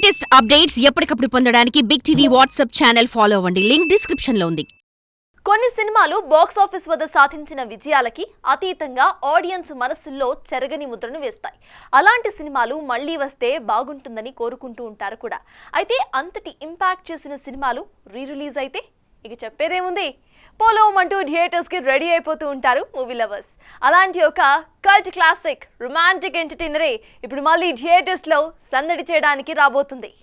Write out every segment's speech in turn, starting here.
Latest updates ఎప్పటికప్పుడు పొందడానికి big TV WhatsApp channel follow అవ్వండి. లింక్ డిస్క్రిప్షన్ లో ఉంది. కొన్ని సినిమాలు బాక్స్ ఆఫీస్ వద్ద సాధించిన విజయాలకి అతీతంగా ఆడియన్స్ మనసుల్లో చెరగని ముద్రను వేస్తాయి. అలాంటి సినిమాలు మళ్లీ వస్తే బాగుంటుందని కోరుకుంటూ ఉంటారు కూడా. అయితే అంతటి ఇంపాక్ట్ చేసిన సినిమాలు రీ-రిలీజ్ అయితే ఇక చెప్పేదేముంది, పోలోం అంటూ థియేటర్స్ కి రెడీ అయిపోతూ ఉంటారు మూవీ లవర్స్. అలాంటి ఒక కల్ట్ క్లాసిక్ రొమాంటిక్ ఎంటర్టైనరే ఇప్పుడు మళ్ళీ థియేటర్స్ లో సందడి చేయడానికి రాబోతుంది.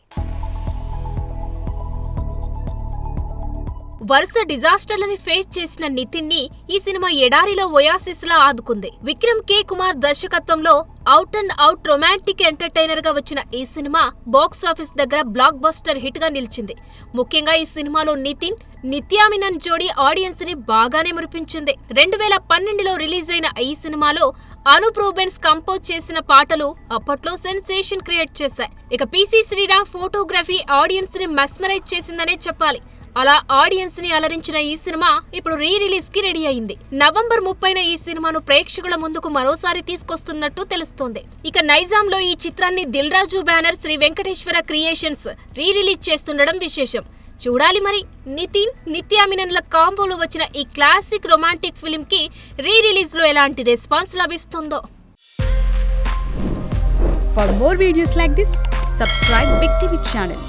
వరుస డిజాస్టర్లని ఫేస్ చేసిన నితిన్ ని ఈ సినిమా ఎడారిలో ఒయాసిస్ లా ఆదుకుంది. విక్రమ్ కే కుమార్ దర్శకత్వంలో out and out romantic entertainer గా వచ్చిన ఈ సినిమా బాక్స్ ఆఫీస్ దగ్గర బ్లాక్ బస్టర్ హిట్ గా నిలిచింది. ముఖ్యంగా ఈ సినిమాలో నితిన్, నిత్యా మీనన్ జోడీ ఆడియన్స్ ని బాగానే మురిపించింది. 2012లో రిలీజ్ అయిన ఈ సినిమాలో అనూప్ రూబెన్స్ కంపోజ్ చేసిన పాటలు అప్పట్లో సెన్సేషన్ క్రియేట్ చేశాయి. ఇక పీసీ శ్రీరామ్ ఫోటోగ్రఫీ ఆడియన్స్ ని మెస్మరైజ్ చేసిందనే చెప్పాలి. అలా ఆడియన్స్ ని అలరించిన ఈ సినిమా ఇప్పుడు రీ-రిలీజ్ కి రెడీ అయింది. నవంబర్ 30న ఈ సినిమాను ప్రేక్షకుల ముందుకు మరోసారి తీసుకొస్తున్నట్టు తెలుస్తోంది. ఇక నైజాంలో ఈ చిత్రాన్ని దిల్ రాజు బ్యానర్ శ్రీ వెంకటేశ్వర క్రియేషన్స్ రీ-రిలీజ్ చేస్తుండడం విశేషం. చూడాలి మరి నితిన్, నిత్యా మీనన్ల కాంబోలో వచ్చిన ఈ క్లాసిక్ రొమాంటిక్ ఫిలిం కి రీ-రిలీజ్ లో ఎలాంటి రెస్పాన్స్ లభిస్తుందో. For more videos like this, subscribe Big TV channel.